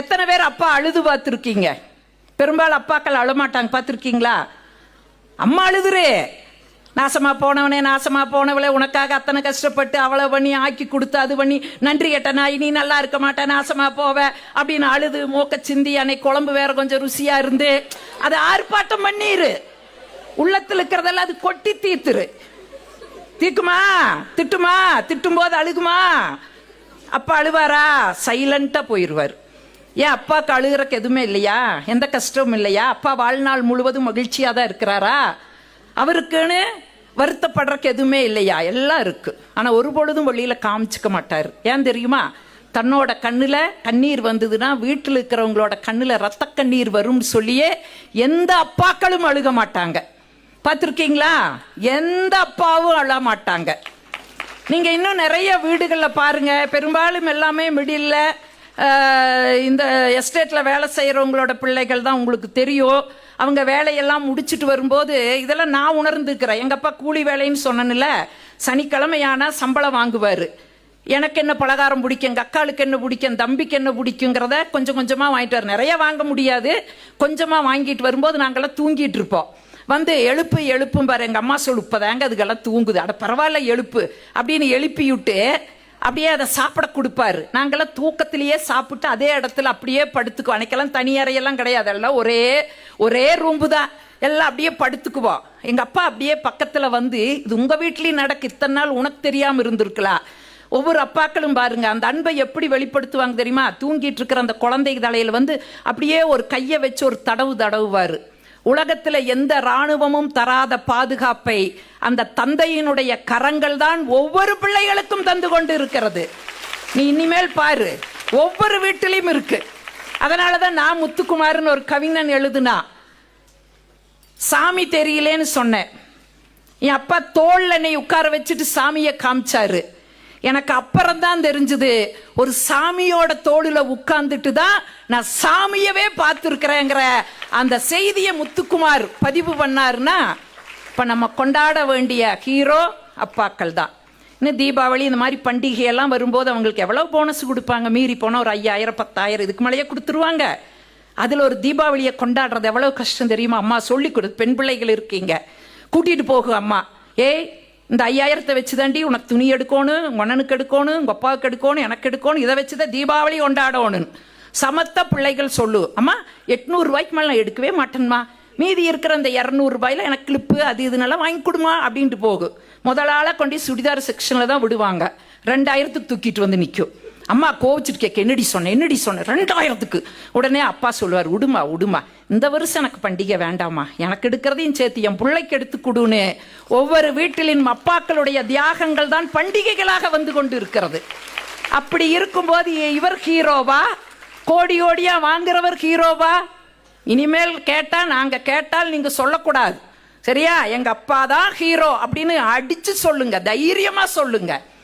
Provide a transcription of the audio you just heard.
எத்தனை பேர் அப்பா அழுது பார்த்துருக்கீங்க? பெரும்பாலும் அப்பாக்கள் அழமாட்டாங்க, பார்த்துருக்கீங்களா? அம்மா அழுதுரு, நாசமா போனவனே நாசமா போனவளே, உனக்காக அத்தனை கஷ்டப்பட்டு அவளை பண்ணி ஆக்கி கொடுத்து அது பண்ணி நன்றி கெட்ட நாய், நீ நல்லா இருக்க மாட்ட, நாசமா போவ அப்படின்னு அழுது மூக்க சிந்தி அன்னைக்கு குழம்பு வேற கொஞ்சம் ருசியா இருந்து அதை ஆர்ப்பாட்டம் பண்ணிரு. உள்ளத்துல இருக்கிறதெல்லாம் அது கொட்டி தீத்துரு. தீக்குமா? திட்டுமா? திட்டும் போது அழுகுமா? அப்பா அழுவாரா? சைலண்டா போயிடுவார். ஏன் அப்பாவுக்கு அழுகிறக்கு எதுவுமே இல்லையா? எந்த கஷ்டமும் இல்லையா? அப்பா வாழ்நாள் முழுவதும் மகிழ்ச்சியா தான் இருக்கிறாரா? அவருக்குன்னு வருத்தப்படுறக்கு எதுவுமே இல்லையா? எல்லாம் இருக்கு. ஆனா ஒரு பொழுதும் வெளியில காமிச்சுக்க மாட்டாரு. ஏன் தெரியுமா? தன்னோட கண்ணுல கண்ணீர் வந்ததுன்னா வீட்டில் இருக்கிறவங்களோட கண்ணுல ரத்த கண்ணீர் வரும் சொல்லியே எந்த அப்பாக்களும் அழுக மாட்டாங்க. பார்த்துருக்கீங்களா? எந்த அப்பாவும் அழ மாட்டாங்க. நீங்க இன்னும் நிறைய வீடுகளில் பாருங்க, பெரும்பாலும் எல்லாமே மிடில் இந்த எஸ்டேட்ல வேலை செய்யறவங்களோட பிள்ளைகள் தான் உங்களுக்கு தெரியும். அவங்க வேலையெல்லாம் முடிச்சுட்டு வரும்போது இதெல்லாம் நான் உணர்ந்துக்கிறேன். எங்க அப்பா கூலி வேலைன்னு சொன்னேன்ல, சனிக்கிழமையானா சம்பளம் வாங்குவாரு. எனக்கு என்ன பலகாரம் பிடிக்கும், எங்க அக்காளுக்கு என்ன பிடிக்கும், தம்பிக்கு என்ன பிடிக்குங்கிறத கொஞ்சம் கொஞ்சமா வாங்கிட்டு வர. நிறைய வாங்க முடியாது, கொஞ்சமா வாங்கிட்டு வரும்போது நாங்கெல்லாம் தூங்கிட்டு இருப்போம். வந்து எழுப்பும் பாரு, எங்க அம்மா சொல்லு, இப்பதாங்க அதுக்கெல்லாம் தூங்குது, அட பரவாயில்ல எழுப்பு அப்படின்னு எழுப்பி விட்டு அப்படியே அதை சாப்பிட கொடுப்பாரு. நாங்கெல்லாம் தூக்கத்திலேயே சாப்பிட்டு அதே இடத்துல அப்படியே படுத்துக்குவோம். அன்னைக்கெல்லாம் தனி அறையெல்லாம் கிடையாது, எல்லாம் ஒரே ரூம்பு தான், எல்லாம் அப்படியே படுத்துக்குவோம். எங்க அப்பா அப்படியே பக்கத்துல வந்து, இது உங்க வீட்லயும் நடக்கு, இத்தனை நாள் உனக்கு தெரியாம இருந்திருக்கலாம். ஒவ்வொரு அப்பாக்களும் பாருங்க அந்த அன்பை எப்படி வெளிப்படுத்துவாங்க தெரியுமா? தூங்கிட்டு இருக்கிற அந்த குழந்தை தலையில வந்து அப்படியே ஒரு கையை வச்சு ஒரு தடவுவாரு. உலகத்துல எந்த ராணுவமும் தராத பாதுகாப்பை அந்த தந்தையினுடைய கரங்கள் தான் ஒவ்வொரு பிள்ளைகளுக்கும் தந்து கொண்டு இருக்கிறது. நீ இனிமேல் பாரு, ஒவ்வொரு வீட்டிலையும் இருக்கு. அதனாலதான் நான் முத்துக்குமார்னு ஒரு கவிஞன் எழுதுனா, சாமி தெரியலேன்னு சொன்னேன். என் அப்பா தோல்ல என்னை உட்கார வச்சுட்டு சாமியை காமிச்சாரு. எனக்கு அப்புறம் தான் தெரிஞ்சது, ஒரு சாமியோட தோளுல உட்கார்ந்துட்டு தான் நான் சாமியவே பார்த்துருக்கிறேங்கிற அந்த செய்தியை முத்துக்குமார் பதிவு பண்ணாருன்னா, இப்ப நம்ம கொண்டாட வேண்டிய ஹீரோ அப்பாக்கள் தான். இன்னும் தீபாவளி இந்த மாதிரி பண்டிகையெல்லாம் வரும்போது அவங்களுக்கு எவ்வளவு போனஸ் கொடுப்பாங்க? மீறி போன ஒரு 5000 10,000 இதுக்கு மேலேயே கொடுத்துருவாங்க. அதுல ஒரு தீபாவளியை கொண்டாடுறது எவ்வளவு கஷ்டம் தெரியுமா? அம்மா சொல்லி கொடு, பெண் பிள்ளைகள் இருக்கீங்க, கூட்டிட்டு போகு அம்மா, ஏய் இந்த 5000 வச்சுதாண்டி உனக்கு துணி எடுக்கணும், உங்க அண்ணனுக்கு எடுக்கணும், உங்க அப்பாவுக்கு எடுக்கணும், எனக்கு எடுக்கணும், இதை வச்சுதான் தீபாவளி கொண்டாடணும். சமத்த பிள்ளைகள் சொல்லு, அம்மா 800 ரூபாய்க்கு மேல நான் எடுக்கவே மாட்டேன்மா, மீதி இருக்கிற அந்த 200 ரூபாயில எனக்கு கிளிப்பு அது இதுனால வாங்கி கொடுமா அப்படின்ட்டு போகும். முதலாள கொண்டு சுடிதார் செக்ஷன்ல தான் விடுவாங்க. 2000க்கு தூக்கிட்டு வந்து நிற்கும். அம்மா கோவிச்சுட்டு கேட்க, என்னடி சொன்ன 2000க்கு. உடனே அப்பா சொல்லுவார், விடுமா இந்த வருஷம் எனக்கு பண்டிகை வேண்டாமா, எனக்கு எடுக்கிறதையும் சேர்த்து என் பிள்ளைக்கு எடுத்து கொடுன்னு. ஒவ்வொரு வீட்டிலும் அப்பாக்களுடைய தியாகங்கள் தான் பண்டிகைகளாக வந்து கொண்டு இருக்கிறது. அப்படி இருக்கும்போது இவர் ஹீரோவா? கோடியா வாங்குறவர் ஹீரோவா? இனிமேல் கேட்டா, நாங்க கேட்டால் நீங்க சொல்லக்கூடாது, சரியா? எங்க அப்பா தான் ஹீரோ அப்படின்னு அடிச்சு சொல்லுங்க, தைரியமா சொல்லுங்க.